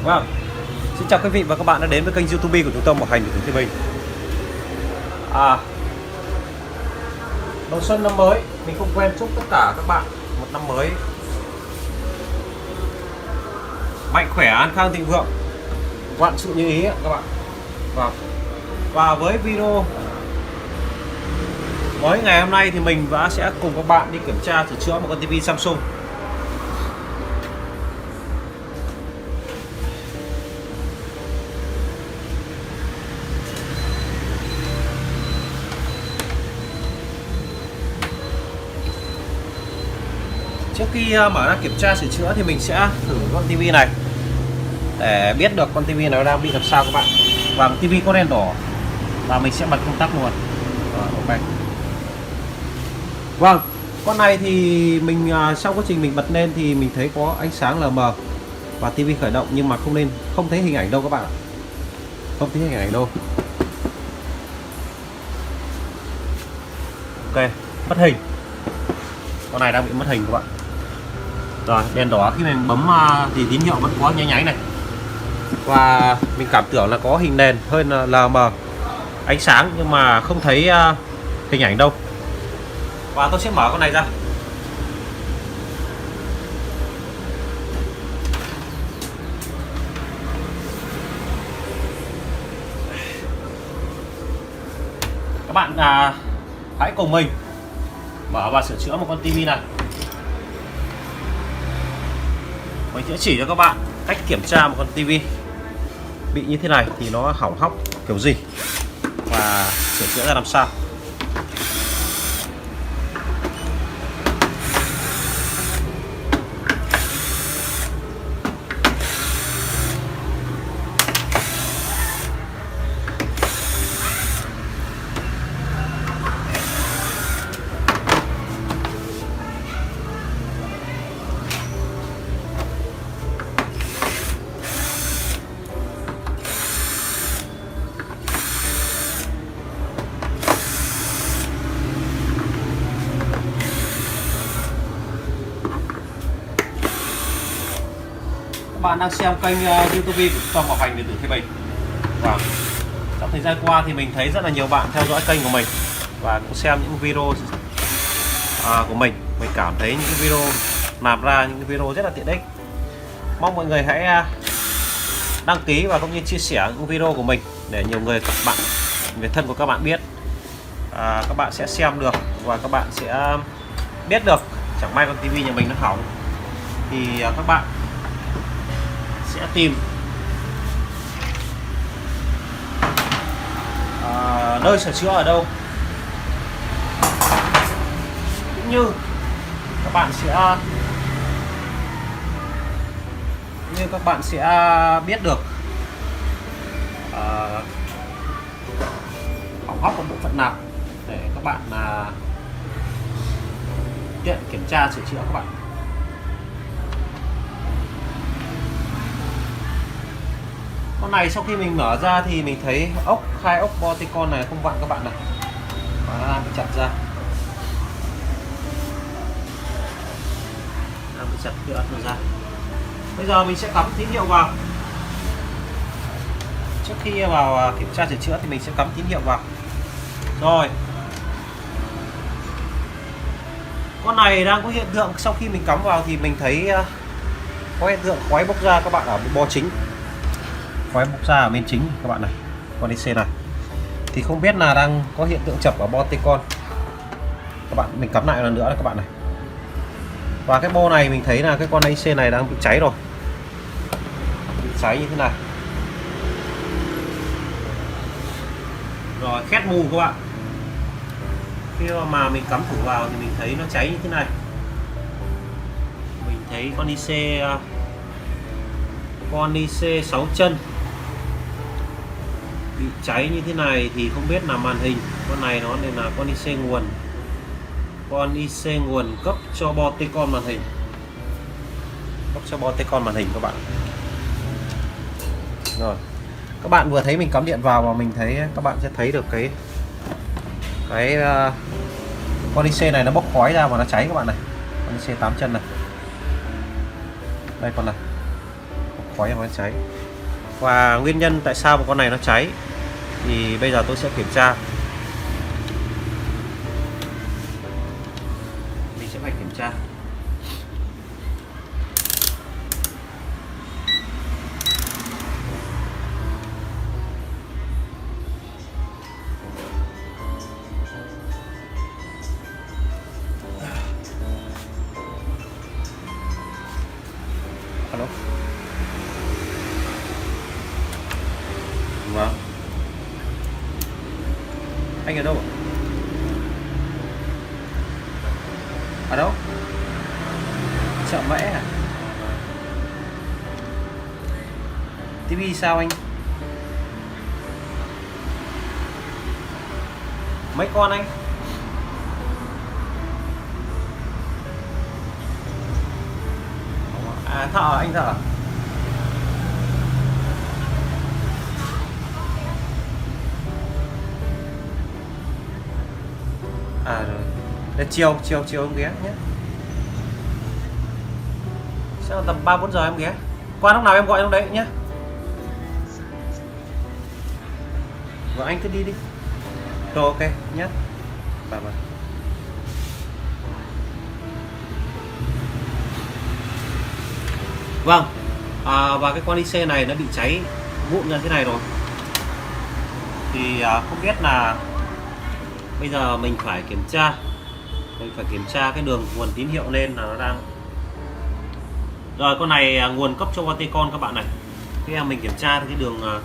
Vâng, xin chào quý vị và các bạn đã đến với kênh YouTube của Trung tâm Bảo hành của Thiên Bình. Đầu xuân năm mới, mình không quên chúc tất cả các bạn một năm mới mạnh khỏe, an khang, thịnh vượng, vạn sự như ý các bạn. Vâng. Và với video mới ngày hôm nay thì mình sẽ cùng các bạn đi kiểm tra sửa chữa một con TV Samsung. Trước khi mở ra kiểm tra sửa chữa thì mình sẽ thử con TV này để biết được con TV nó đang bị làm sao các bạn. Và TV có đèn đỏ và mình sẽ bật công tắc luôn. Ok. Vâng, con này thì mình sau quá trình mình bật lên thì mình thấy có ánh sáng lờ mờ và TV khởi động nhưng mà không thấy hình ảnh đâu các bạn ạ. Không thấy hình ảnh đâu. Ok, mất hình. Con này đang bị mất hình các bạn. Rồi, đèn đỏ khi mình bấm thì tín hiệu vẫn có nháy nháy này. Và mình cảm tưởng là có hình nền hơi lờ mờ ánh sáng nhưng mà không thấy hình ảnh đâu. Và tôi sẽ mở con này ra. Các bạn hãy cùng mình mở và sửa chữa một con TV này. Mình sẽ chỉ cho các bạn cách kiểm tra một con TV bị như thế này thì nó hỏng hóc kiểu gì và sửa chữa ra làm sao. Các bạn đang xem kênh YouTube của Trung tâm Bảo hành điện tử Thiên Bình. Và trong thời gian qua thì mình thấy rất là nhiều bạn theo dõi kênh của mình và cũng xem những video của mình. Mình cảm thấy những cái video làm ra những cái video rất là tiện ích. Mong mọi người hãy đăng ký và cũng như chia sẻ những video của mình để nhiều người thân của các bạn biết. Các bạn sẽ xem được và các bạn sẽ biết được chẳng may con TV nhà mình nó hỏng thì các bạn sẽ tìm nơi sửa chữa ở đâu, cũng như các bạn sẽ biết được hỏng hóc của bộ phận nào để các bạn tiện kiểm tra sửa chữa các bạn. Con này sau khi mình mở ra thì mình thấy hai ốc Boticon này không vặn các bạn này, và nó đang bị chặt ra, cái ớt ra. Bây giờ mình sẽ cắm tín hiệu vào. Trước khi vào kiểm tra sửa chữa thì mình sẽ cắm tín hiệu vào. Rồi, con này đang có hiện tượng sau khi mình cắm vào thì mình thấy có hiện tượng khói bốc ra các bạn ở bo chính. Khói bốc ra ở bên chính các bạn này, con IC này thì không biết là đang có hiện tượng chập ở Boticon các bạn. Mình cắm lại lần nữa các bạn này. Và cái bo này mình thấy là cái con IC này đang bị cháy rồi, bị cháy như thế này rồi, khét mù các bạn. Khi mà mình cắm thử vào thì mình thấy nó cháy như thế này. Mình thấy con IC 6 chân bị cháy như thế này thì không biết là màn hình con này nó nên là con IC nguồn cấp cho Boticon màn hình, các bạn. Rồi, các bạn vừa thấy mình cắm điện vào và mình thấy các bạn sẽ thấy được cái con IC này nó bốc khói ra và nó cháy các bạn này. Con IC 8 chân này, đây con này, bốc khói nó cháy. Và nguyên nhân tại sao một con này nó cháy thì bây giờ tôi sẽ kiểm tra. Mình sẽ phải kiểm tra. Alo. Vâng. Anh ở đâu ạ? Ở đâu? Chợ Mễ à? TV sao anh? Mấy con anh? À thợ, anh thợ. À rồi. Để chiều em ghé nhé. Sao tầm 3-4 giờ em ghé. Qua lúc nào em gọi lúc đấy nhé. Vâng anh cứ đi đi. Rồi ok nhé. Bye bye. Vâng. Và cái con IC này nó bị cháy vụn như thế này rồi. Thì không biết là bây giờ mình phải kiểm tra. Mình phải kiểm tra cái đường nguồn tín hiệu lên là nó đang. Rồi con này nguồn cấp cho Boticon các bạn này. Khi mình kiểm tra thì cái đường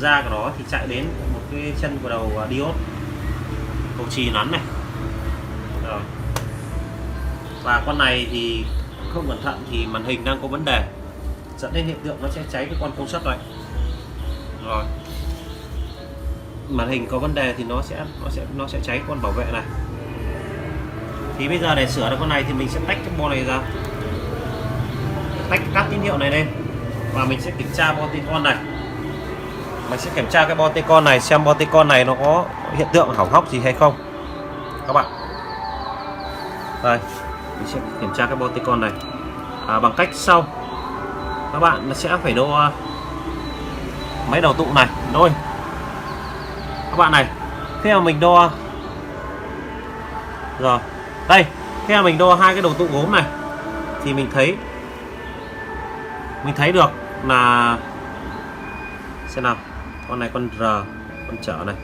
ra của nó thì chạy đến một cái chân của đầu diode cầu chì nắn này. Rồi. Và con này thì không cẩn thận thì màn hình đang có vấn đề, dẫn đến hiện tượng nó sẽ cháy cái con công suất này. Rồi. Màn hình có vấn đề thì nó sẽ cháy con bảo vệ này. Thì bây giờ để sửa được con này thì mình sẽ tách cái bo này ra, tách các tín hiệu này lên và mình sẽ kiểm tra Boticon này. Mình sẽ kiểm tra cái Boticon này xem Boticon này nó có hiện tượng hỏng hóc gì hay không các bạn. Đây, mình sẽ kiểm tra cái Boticon này bằng cách sau. Các bạn sẽ phải đo mấy đầu tụ này thôi. Các bạn này, khi mà mình đo rồi đây, khi mà mình đo hai cái đầu tụ gốm này thì mình thấy được là xem nào, con này con R, con trở này.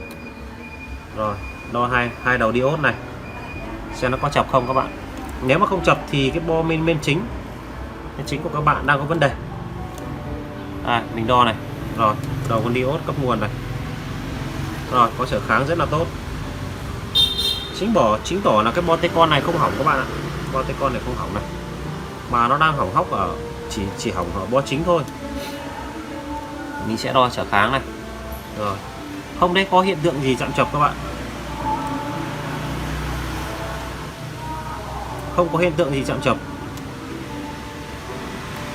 Rồi đo hai đầu diode này xem nó có chập không các bạn. Nếu mà không chập thì cái bo main chính của các bạn đang có vấn đề. Mình đo này. Rồi đầu con diode cấp nguồn này. Rồi có trở kháng rất là tốt. Chính tỏ là cái Boticon này không hỏng các bạn ạ. Boticon này không hỏng này, mà nó đang hỏng hóc ở chỉ hỏng ở bo chính thôi. Mình sẽ đo trở kháng này. Rồi không đấy có hiện tượng gì chạm chập các bạn, không có hiện tượng gì chạm chập,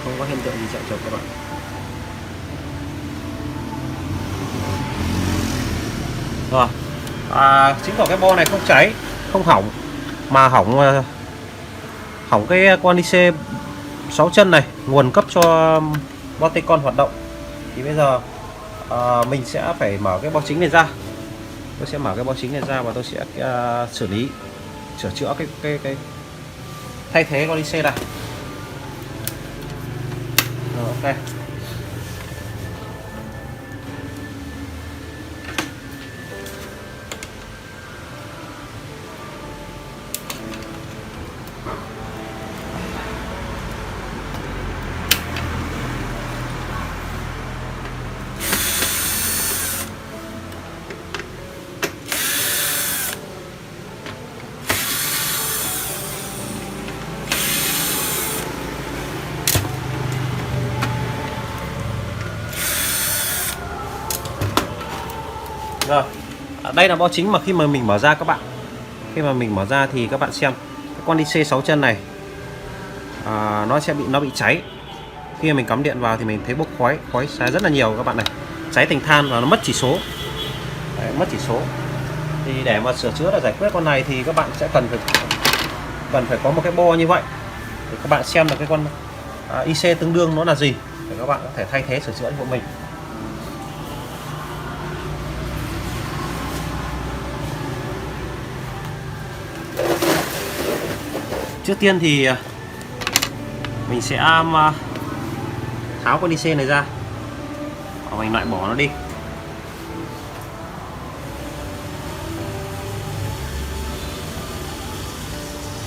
không có hiện tượng gì chạm chập các bạn. Rồi chính tỏ cái bo này không cháy, không hỏng, mà hỏng cái con IC 6 chân này, nguồn cấp cho Boticon hoạt động. Thì bây giờ mình sẽ phải mở cái bo chính này ra. Tôi sẽ mở cái bo chính này ra và tôi sẽ xử lý, sửa chữa cái thay thế con IC này. Rồi, ok. Rồi, đây là bo chính mà khi mà mình mở ra các bạn. Khi mà mình mở ra thì các bạn xem cái con IC 6 chân này nó bị cháy. Khi mà mình cắm điện vào thì mình thấy bốc khói ra rất là nhiều các bạn này. Cháy thành than và nó mất chỉ số. Đấy, mất chỉ số. Thì để mà sửa chữa để giải quyết con này thì các bạn sẽ cần phải có một cái bo như vậy để các bạn xem là cái con IC tương đương nó là gì. để các bạn có thể thay thế sửa chữa của mình. Trước tiên thì mình sẽ tháo con IC này ra và mình loại bỏ nó đi.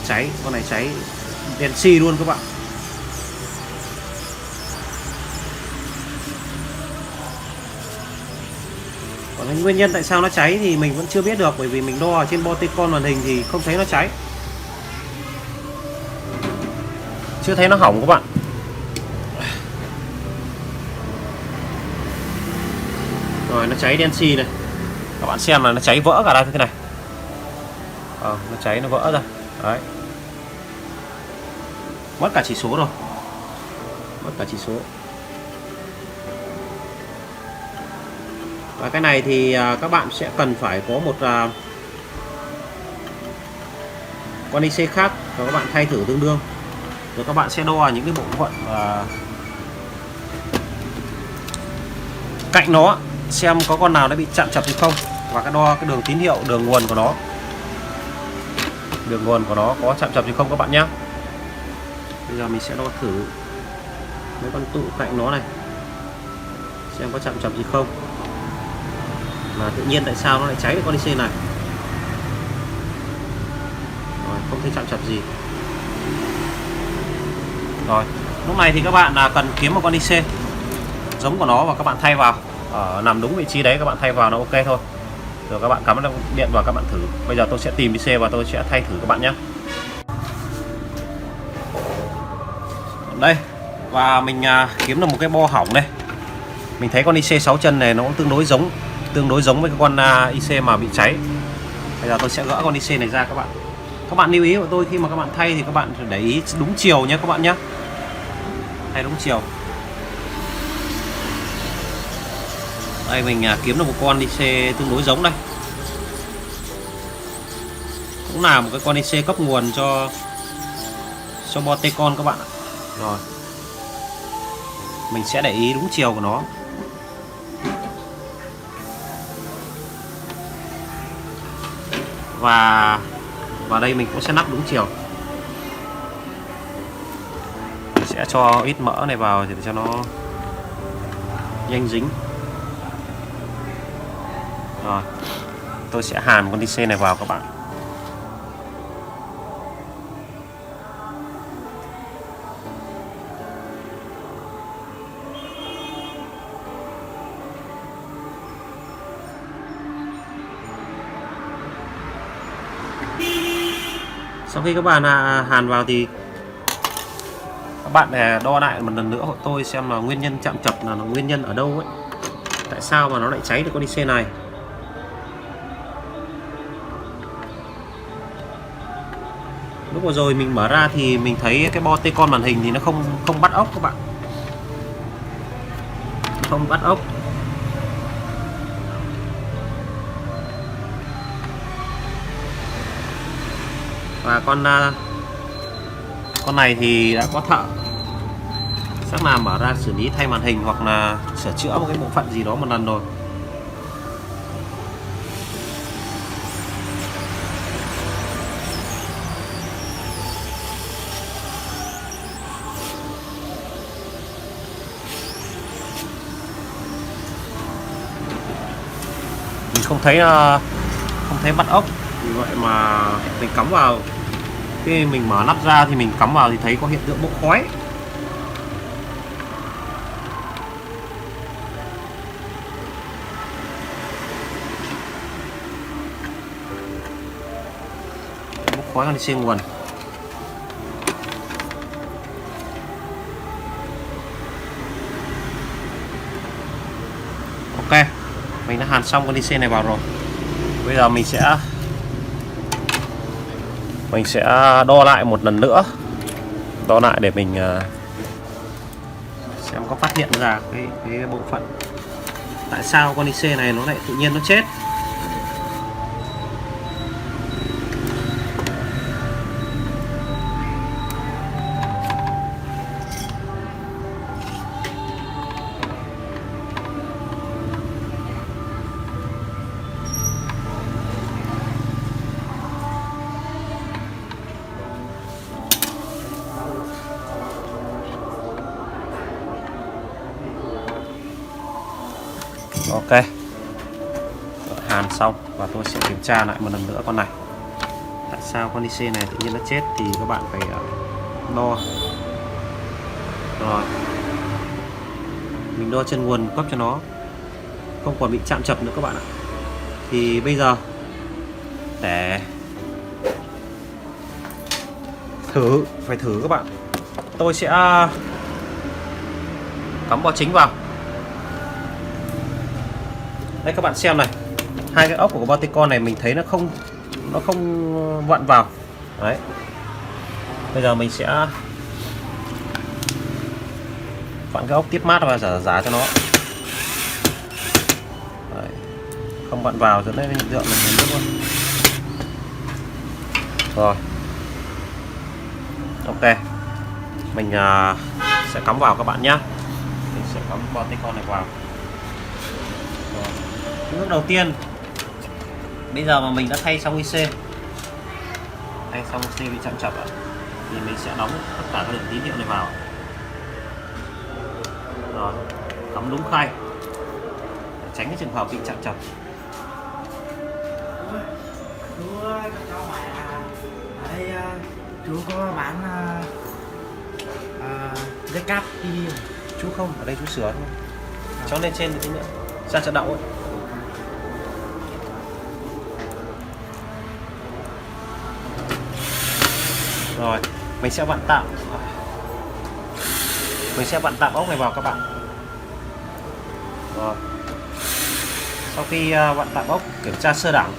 Cháy, con này cháy đèn xi luôn các bạn. Còn nguyên nhân tại sao nó cháy thì mình vẫn chưa biết được, bởi vì mình đo ở trên Boticon màn hình thì không thấy nó cháy, chưa thấy nó hỏng các bạn. Rồi nó cháy đen xi này, các bạn xem là nó cháy vỡ cả ra thế này. Nó cháy nó vỡ ra đấy, mất cả chỉ số rồi, mất cả chỉ số. Và cái này thì các bạn sẽ cần phải có một con IC khác và các bạn thay thử tương đương, rồi các bạn sẽ đo những cái bộ phận cạnh nó xem có con nào đã bị chạm chập hay không, và cái đo cái đường tín hiệu, đường nguồn của nó, đường nguồn của nó có chạm chập hay không các bạn nhé. Bây giờ mình sẽ đo thử mấy con tụ cạnh nó này xem có chạm chập gì không, mà tự nhiên tại sao nó lại cháy được con IC này. Rồi, không thấy chạm chập gì. Rồi lúc này thì các bạn cần kiếm một con IC giống của nó và các bạn thay vào nằm đúng vị trí đấy, các bạn thay vào nó ok thôi. Rồi các bạn cắm điện vào các bạn thử. Bây giờ tôi sẽ tìm IC và tôi sẽ thay thử các bạn nhé. Đây, và mình kiếm được một cái bo hỏng đây. Mình thấy con IC 6 chân này nó cũng tương đối giống với cái con IC mà bị cháy. Bây giờ tôi sẽ gỡ con IC này ra các bạn. Các bạn lưu ý của tôi khi mà các bạn thay thì các bạn phải để ý đúng chiều nhé các bạn nhé. Thay đúng chiều. Đây mình kiếm được một con IC tương đối giống đây. Cũng là một cái con IC cấp nguồn cho Boticon các bạn ạ. Rồi. Mình sẽ để ý đúng chiều của nó. Và đây mình cũng sẽ nắp đúng chiều. Mình sẽ cho ít mỡ này vào để cho nó nhanh dính. Rồi, tôi sẽ hàn con IC này vào các bạn. Sau khi các bạn hàn vào thì các bạn đo lại một lần nữa hộ tôi xem là nguyên nhân chạm chập là nguyên nhân ở đâu ấy. Tại sao mà nó lại cháy được con IC này? Lúc vừa rồi mình mở ra thì mình thấy cái Boticon màn hình thì nó không bắt ốc các bạn. Không bắt ốc. Và con này thì đã có thợ chắc là mở ra xử lý thay màn hình hoặc là sửa chữa một cái bộ phận gì đó một lần rồi. Mình không thấy bắt ốc, vì vậy mà mình cắm vào, khi mình mở nắp ra thì mình cắm vào thì thấy có hiện tượng bốc khói. Bốc khói con IC nguồn. Ok, mình đã hàn xong con IC này vào rồi. Bây giờ mình sẽ đo lại một lần nữa, đo lại để mình xem có phát hiện ra cái bộ phận tại sao con IC này nó lại tự nhiên nó chết. xong và tôi sẽ kiểm tra lại một lần nữa con này. Tại sao con IC này tự nhiên nó chết thì các bạn phải đo. Rồi mình đo chân nguồn cấp cho nó không còn bị chạm chập nữa các bạn ạ. Thì bây giờ để phải thử các bạn, tôi sẽ cắm bo chính vào đây các bạn xem này. Hai cái ốc của Boticon này mình thấy nó không vặn vào đấy. Bây giờ mình sẽ vặn cái ốc tiếp mát và giả cho nó đấy. Không vặn vào dẫn đến hiện tượng mình nước luôn. Rồi ok, mình sẽ cắm vào các bạn nhé. Mình sẽ cắm Boticon này vào. Rồi. Bước đầu tiên, bây giờ mà mình đã thay xong IC, thay xong IC bị chạm chập thì mình sẽ đóng tất cả các đường tín hiệu này vào. Rồi cắm đúng khay để tránh cái trường hợp bị chạm chập. Chú có bán dây cáp TV không? Chú không, ở đây chú sửa thôi. Cho lên trên tí nữa, ra chợ đậu ấy. Rồi mình sẽ vặn tạm ốc này vào các bạn. Rồi sau khi vặn tạm ốc, kiểm tra sơ đẳng.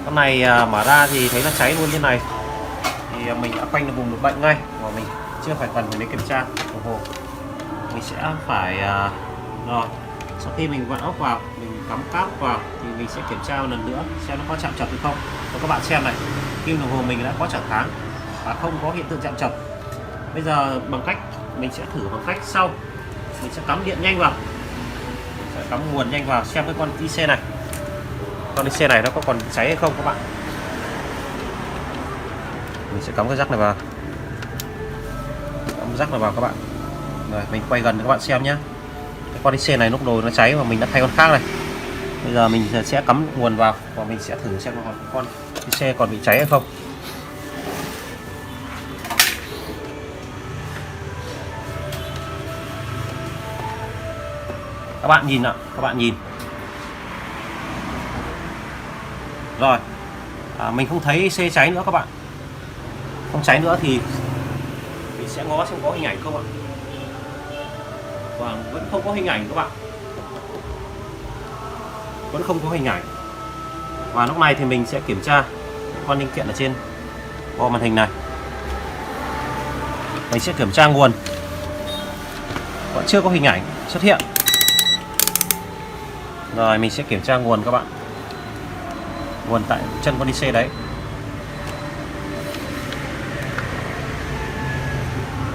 Con này mở ra thì thấy nó cháy luôn như này thì mình đã khoanh được vùng được bệnh ngay và mình chưa phải cần phải đến kiểm tra đồng hồ. Mình sẽ phải rồi sau khi mình vặn ốc vào, mình cắm cáp vào thì mình sẽ kiểm tra một lần nữa xem nó có chạm chập hay không. Và các bạn xem này, kim đồng hồ mình đã có trở tháng và không có hiện tượng chạm chập. Bây giờ bằng cách mình sẽ thử bằng cách sau, mình sẽ cắm điện nhanh vào, sẽ cắm nguồn nhanh vào xem cái con IC này, nó có còn cháy hay không các bạn. Mình sẽ cắm cái rắc này vào, các bạn. Rồi mình quay gần để các bạn xem nhé. Cái con IC này lúc đầu nó cháy và mình đã thay con khác này. Bây giờ mình sẽ cắm nguồn vào và mình sẽ thử xem con IC còn bị cháy hay không. Các bạn nhìn ạ, Rồi mình không thấy IC cháy nữa các bạn. Không cháy nữa thì mình sẽ ngó xem có hình ảnh không ạ. Và vẫn không có hình ảnh các bạn, vẫn không có hình ảnh. Và lúc này thì mình sẽ kiểm tra con linh kiện ở trên bo màn hình này. Mình sẽ kiểm tra nguồn, vẫn chưa có hình ảnh xuất hiện. Rồi mình sẽ kiểm tra nguồn các bạn, nguồn tại chân con IC đấy.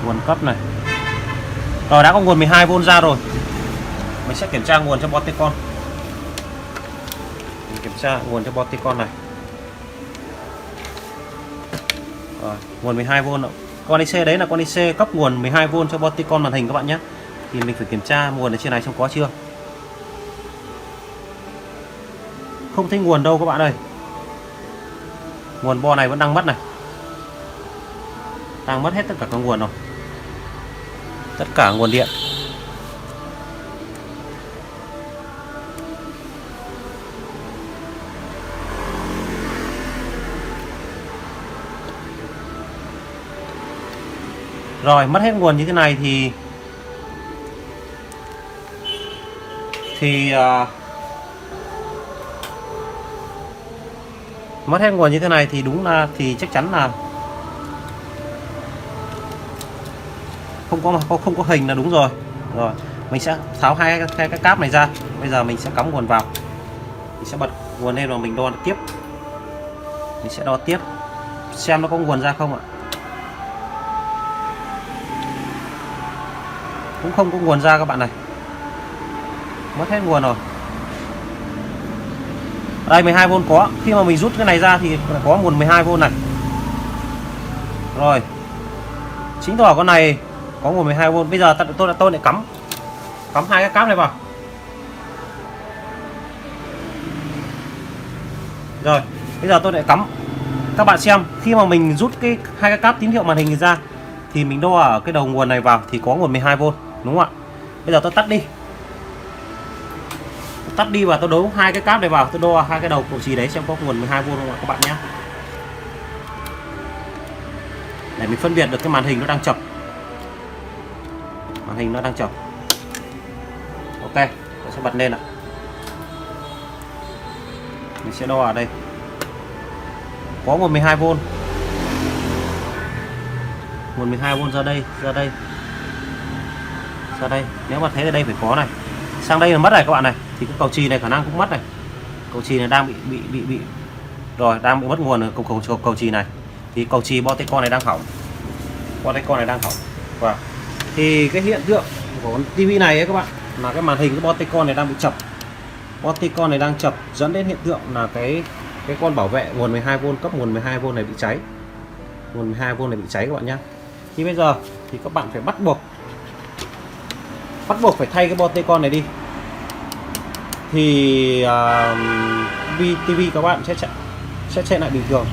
Nguồn cấp này. Rồi đã có nguồn 12V ra rồi. Mình sẽ kiểm tra nguồn cho Boticon. Mình kiểm tra nguồn cho Boticon này. Rồi, nguồn 12V. Con IC đấy là con IC cấp nguồn 12V cho Boticon màn hình các bạn nhé. Thì mình phải kiểm tra nguồn ở trên này xem có chưa. Không thấy nguồn đâu các bạn ơi. Nguồn bo này vẫn đang mất này. Đang mất hết tất cả các nguồn rồi. Tất cả nguồn điện. Rồi mất hết nguồn như thế này thì mất hết nguồn như thế này thì đúng là thì chắc chắn là không có hình là đúng rồi. Rồi mình sẽ tháo hai cái cáp này ra. Bây giờ mình sẽ cắm nguồn vào, mình sẽ bật nguồn lên và mình đo tiếp. Mình sẽ đo tiếp xem nó có nguồn ra không ạ. Cũng không có nguồn ra các bạn này, mất hết nguồn rồi. Đây 12V có, khi mà mình rút cái này ra thì có nguồn 12V này. Rồi chính tỏ con này có nguồn 12V. Bây giờ tôi lại cắm hai cái cáp này vào. Rồi bây giờ tôi lại cắm. Các bạn xem, khi mà mình rút hai cái cáp tín hiệu màn hình ra thì mình đo ở cái đầu nguồn này vào thì có nguồn 12V, đúng không ạ? Bây giờ tôi tắt đi. Tắt đi và tôi đấu hai cái cáp này vào, tôi đo hai cái đầu cầu chì đấy xem có nguồn 12V không ạ các bạn nhé. Để mình phân biệt được cái màn hình nó đang chập. Màn hình nó đang chập. Ok, tôi sẽ bật lên ạ. Mình sẽ đo ở đây. Có nguồn 12V. Nguồn 12V ra đây, ra đây. Ra đây, nếu mà thấy ở đây phải có này. Sang đây là mất này các bạn này, thì cái cầu chì này khả năng cũng mất này. Cầu chì này đang bị rồi, đang bị mất nguồn ở cầu chì này. Thì cầu chì Boteco này đang hỏng. Boteco này đang hỏng. Và thì cái hiện tượng của tivi này ấy các bạn là cái màn hình cái Boteco này đang bị chập. Boteco này đang chập dẫn đến hiện tượng là cái con bảo vệ nguồn 12V, cấp nguồn 12V này bị cháy. Nguồn 12V này bị cháy các bạn nhé. Thì bây giờ thì các bạn phải bắt buộc phải thay cái Boteco này đi. Thì TV các bạn sẽ chạy lại bình thường.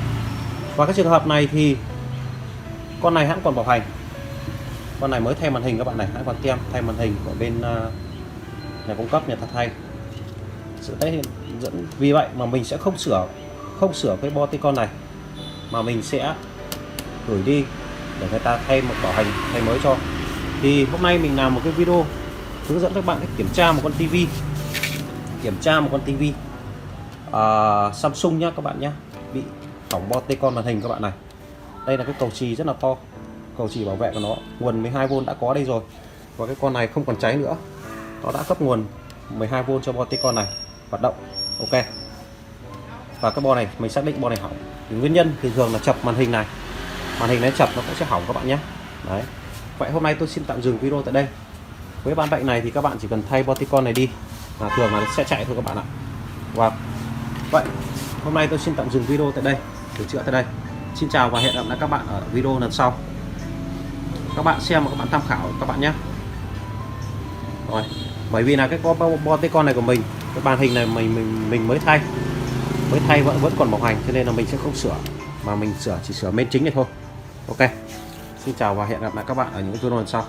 Và cái trường hợp này thì con này hãng còn bảo hành. Con này mới thay màn hình các bạn này, hãng còn thay màn hình của bên nhà cung cấp, nhà ta thay. Sự tái hiện dẫn vì vậy mà mình sẽ không sửa cái Boteco này, mà mình sẽ gửi đi để người ta thay một bảo hành, thay mới cho. Thì hôm nay mình làm một cái video hướng dẫn các bạn cách kiểm tra một con tivi, Samsung nhá các bạn nhé, bị hỏng Boteco màn hình các bạn này. Đây là cái cầu chì rất là to, cầu chì bảo vệ của nó, nguồn 12V đã có đây rồi, và cái con này không còn cháy nữa, nó đã cấp nguồn 12V cho Boteco này hoạt động. Ok, và cái bo này mình xác định bo này hỏng, thì nguyên nhân thì thường là chập màn hình này, màn hình này chập nó cũng sẽ hỏng các bạn nhé. Đấy, vậy hôm nay tôi xin tạm dừng video tại đây. Với bản bệnh này thì các bạn chỉ cần thay Boteco này đi là thường là sẽ chạy thôi các bạn ạ. Và vậy hôm nay tôi xin tạm dừng video tại đây, sửa chữa tại đây. Xin chào và hẹn gặp lại các bạn ở video lần sau. Các bạn xem và các bạn tham khảo các bạn nhé. Rồi, bởi vì là cái Boteco này của mình, cái màn hình này mình mới thay vẫn còn bảo hành, cho nên là mình sẽ không sửa, mà mình chỉ sửa main chính này thôi. Ok, xin chào và hẹn gặp lại các bạn ở những video lần sau.